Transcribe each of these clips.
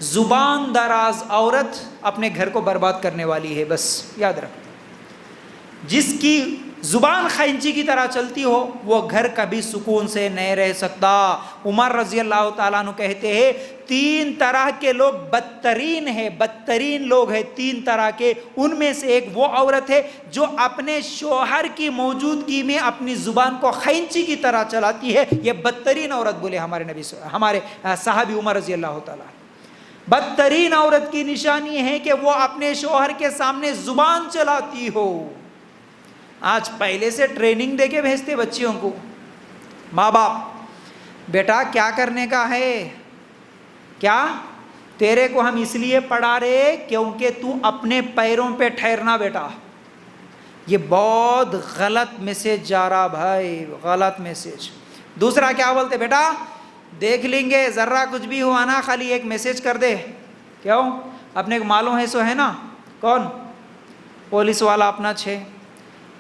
زبان دراز عورت اپنے گھر کو برباد کرنے والی ہے، بس یاد رکھ. جس کی زبان خینچی کی طرح چلتی ہو وہ گھر کبھی سکون سے نہیں رہ سکتا. عمر رضی اللہ تعالیٰ عنہ کہتے ہیں 3 طرح کے لوگ بدترین لوگ ہیں 3 طرح کے. ان میں سے ایک وہ عورت ہے جو اپنے شوہر کی موجودگی میں اپنی زبان کو خینچی کی طرح چلاتی ہے. یہ بدترین عورت بولے ہمارے صحابی عمر رضی اللہ تعالیٰ. بدترین عورت کی نشانی ہے کہ وہ اپنے شوہر کے سامنے زبان چلاتی ہو. آج پہلے سے ٹریننگ دے کے بھیجتے بچیوں کو ماں باپ، بیٹا کیا کرنے کا ہے، کیا تیرے کو ہم اس لیے پڑھا رہے کیونکہ تو اپنے پیروں پہ ٹھہرنا بیٹا. یہ بہت غلط میسج جا رہا بھائی، غلط میسج. دوسرا کیا بولتے، بیٹا دیکھ لیں گے، ذرا کچھ بھی ہوا نا خالی ایک میسج کر دے. کیوں؟ اپنے معلوم ہے سو ہے نا، کون پولیس والا اپنا 6،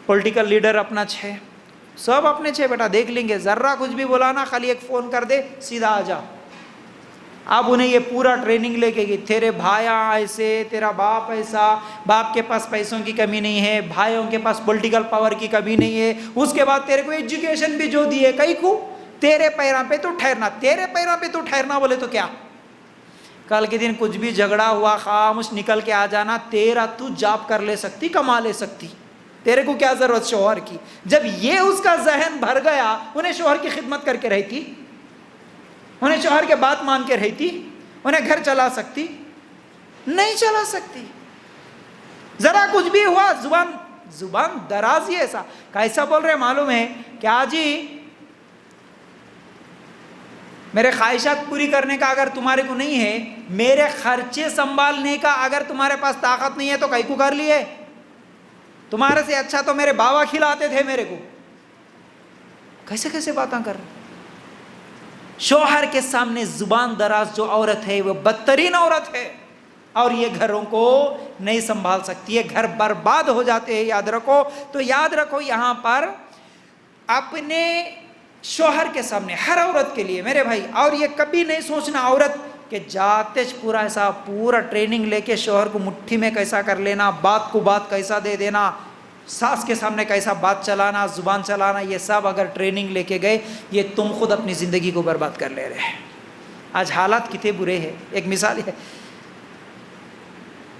پولیٹیکل لیڈر اپنا 6، سب اپنے 6. بیٹا دیکھ لیں گے، ذرا کچھ بھی بولا نا خالی ایک فون کر دے سیدھا آ جا. اب انہیں یہ پورا ٹریننگ لے کے گئی، تیرے بھائیاں ایسے، تیرا باپ ایسا، باپ کے پاس پیسوں کی کمی نہیں ہے، بھائیوں کے پاس پولیٹیکل پاور کی کمی نہیں ہے. اس کے بعد تیرے کو ایجوکیشن بھی جو دی ہے، کئی کو تیرے پیروں پہ تو ٹھہرنا. تیرے پیروں پہ تو ٹھہرنا بولے تو کیا، کل کے دن کچھ بھی جھگڑا ہوا خاموش نکل کے آ جانا. تیرا تو جاب کر لے سکتی، کما لے سکتی، تیرے کو کیا ضرورت شوہر کی. جب یہ اس کا ذہن بھر گیا، انہیں شوہر کی خدمت کر کے رہتی، انہیں شوہر کے بات مان کے رہتی، انہیں گھر چلا سکتی؟ نہیں چلا سکتی. ذرا کچھ بھی ہوا زبان درازی ایسا کیسا بول رہے معلوم ہے کیا جی، میرے خواہشات پوری کرنے کا اگر تمہارے کو نہیں ہے، میرے خرچے سنبھالنے کا اگر تمہارے پاس طاقت نہیں ہے تو کئی کو کر لیے. تمہارے سے اچھا تو میرے بابا کھلاتے تھے میرے کو. کیسے باتاں کر رہے. شوہر کے سامنے زبان دراز جو عورت ہے وہ بدترین عورت ہے، اور یہ گھروں کو نہیں سنبھال سکتی ہے، گھر برباد ہو جاتے ہیں. یاد رکھو. تو یاد رکھو یہاں پر اپنے شوہر کے سامنے ہر عورت کے لیے میرے بھائی، اور یہ کبھی نہیں سوچنا عورت کہ جاتے پورا ٹریننگ لے کے شوہر کو مٹھی میں کیسا کر لینا، بات کو بات کیسا دے دینا، ساس کے سامنے کیسا بات چلانا، زبان چلانا، یہ سب اگر ٹریننگ لے کے گئے، یہ تم خود اپنی زندگی کو برباد کر لے رہے ہیں. آج حالات کتنے برے ہیں. ایک مثال ہے،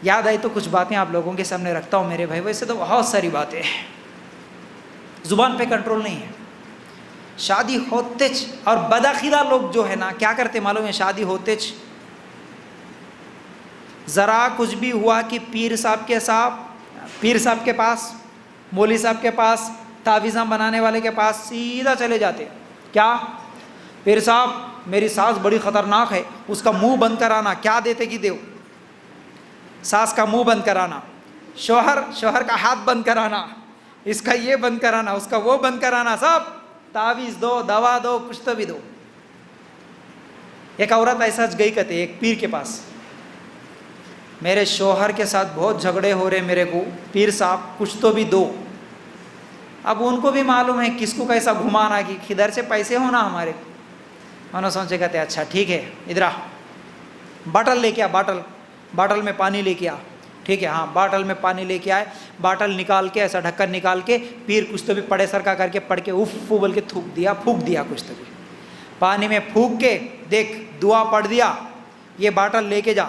یاد آئی تو کچھ باتیں آپ لوگوں کے سامنے رکھتا ہوں میرے بھائی. ویسے تو بہت ساری باتیں ہیں، زبان پہ کنٹرول نہیں ہے. شادی ہوتے اور بدعقیدہ لوگ جو ہے نا کیا کرتے معلوم ہے، شادی ہوتے ذرا کچھ بھی ہوا کہ پیر صاحب کے پاس، مولوی صاحب کے پاس، تعویذاں بنانے والے کے پاس سیدھا چلے جاتے. کیا پیر صاحب میری ساس بڑی خطرناک ہے، اس کا منہ بند کرانا. کیا دیتے کہ دیو، ساس کا منہ بند کرانا، شوہر کا ہاتھ بند کرانا، اس کا یہ بند کرانا، اس کا وہ بند کرانا، سب تعویذ دو، دوا دو، کچھ تو بھی دو. ایک عورت ایسا گئی کہتے ایک پیر کے پاس، میرے شوہر کے ساتھ بہت جھگڑے ہو رہے میرے کو، پیر صاحب کچھ تو بھی دو. اب ان کو بھی معلوم ہے کس کو کیسا گھمانا، کہ کدھر سے پیسے ہونا ہمارے. انہوں نے سوچے کہتے اچھا ٹھیک ہے، ادھر باٹل لے کے آ، باٹل میں پانی لے کے آ. ٹھیک ہے، ہاں باٹل میں پانی لے کے آئے. باٹل نکال کے ایسا ڈھکن نکال کے پیر کچھ تو بھی پڑے سر کا کر کے پڑھ کے اف بول کے پھونک دیا کچھ تو بھی پانی میں پھونک کے، دیکھ دعا پڑھ دیا، یہ باٹل لے کے جا.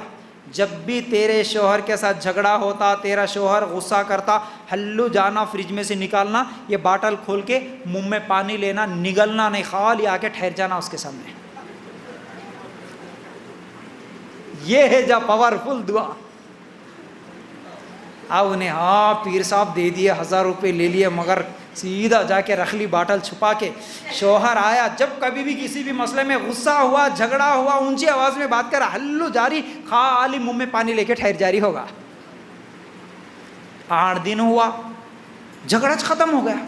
جب بھی تیرے شوہر کے ساتھ جھگڑا ہوتا، تیرا شوہر غصہ کرتا، ہلو جانا فریج میں سے نکالنا، یہ باٹل کھول کے منہ میں پانی لینا، نگلنا نہیں، خالی آ کے ٹھہر جانا اس کے سامنے. یہ ہے جا پاورفل دعا. اب انہیں ہاں پیر صاحب دے دیے، 1000 روپے لے لیے، مگر سیدھا جا کے رکھ لی باٹل چھپا کے. شوہر آیا، جب کبھی بھی کسی بھی مسئلے میں غصہ ہوا، جھگڑا ہوا، اونچی آواز میں بات کر، ہلو جاری، خالی منہ میں پانی لے کے ٹھہر جاری ہوگا. 8 دن ہوا، جھگڑا ختم ہو گیا.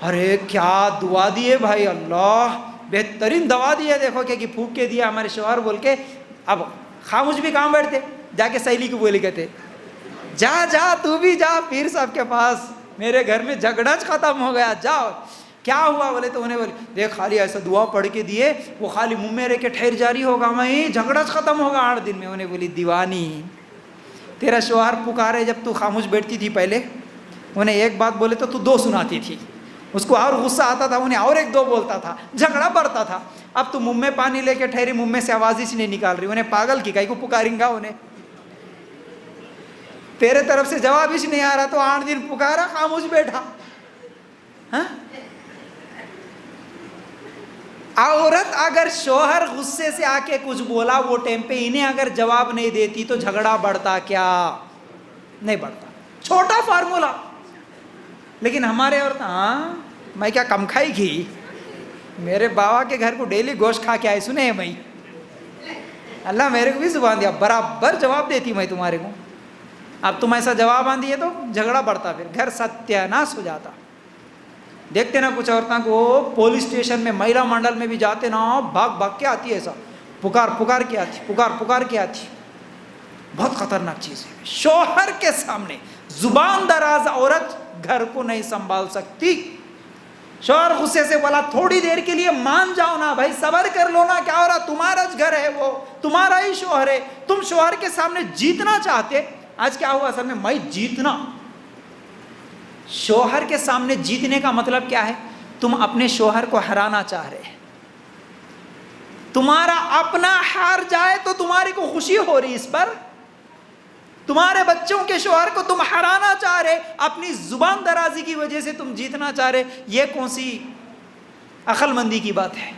ارے کیا دعا دیے بھائی، اللہ بہترین دوا دی ہے. دیکھو کہ پھونک کے دیا ہمارے شوہر بول کے. اب خاموش بھی کام بیٹھتے، جا کے سہیلی کو بولے کہتے جا تو بھی جا پیر صاحب کے پاس، میرے گھر میں جھگڑا ختم ہو گیا، جاؤ. کیا ہوا بولے تو انہیں بولے دیکھ خالی ایسا دعا پڑھ کے دیے وہ خالی منہ میں رہ کے ٹھہر جاری ہوگا میں جھگڑا ختم ہوگا 8 دن میں. انہیں بولی دیوانی تیرا شوہر پکارے جب تو خاموش بیٹھتی تھی پہلے انہیں ایک بات بولے تو 2 سناتی تھی, اس کو اور غصہ آتا تھا انہیں اور 1-2 بولتا تھا, جھگڑا بڑھتا تھا. اب تو منہ میں پانی لے کے ٹھہری منہ میں سے آواز ہی نہیں نکال رہی, انہیں پاگل کی کہیں کو پکاریں گا انہیں تیرے طرف سے جواب ہی نہیں آ رہا تو 8 دن پکارا خاموش بیٹھا. ہاں عورت اگر شوہر غصے سے آ کے کچھ بولا وہ ٹائم پہ انہیں اگر جواب نہیں دیتی تو جھگڑا بڑھتا کیا نہیں بڑھتا, چھوٹا فارمولا. لیکن ہمارے عورت ہاں میں کیا کم کھائی گی, میرے بابا کے گھر کو ڈیلی گوشت کھا کے آئے سنے ہیں میں, اللہ میرے کو بھی زبان دیا برابر جواب دیتی میں تمہارے کو. اب تم ایسا جواب آندی ہے تو جھگڑا بڑھتا, پھر گھر ستیہ ناش ہو جاتا. دیکھتے نا کچھ عورتوں کو پولیس اسٹیشن میں مہیلا منڈل میں بھی جاتے نا بھاگ بھاگ کے آتی ہے, ایسا پکار کے آتی, پکار کے آتی. بہت خطرناک چیز ہے. شوہر کے سامنے زبان دراز عورت گھر کو نہیں سنبھال سکتی. شوہر غصے سے بولا تھوڑی دیر کے لیے مان جاؤ نا بھائی, صبر کر لو نا, کیا ہو رہا, تمہارا گھر ہے وہ تمہارا ہی شوہر ہے. تم شوہر کے سامنے جیتنا چاہتے, آج کیا ہوا اصل میں جیتنا. شوہر کے سامنے جیتنے کا مطلب کیا ہے, تم اپنے شوہر کو ہرانا چاہ رہے, تمہارا اپنا ہار جائے تو تمہاری کو خوشی ہو رہی اس پر, تمہارے بچوں کے شوہر کو تم ہرانا چاہ رہے, اپنی زبان درازی کی وجہ سے تم جیتنا چاہ رہے. یہ کون سی عقل مندی کی بات ہے؟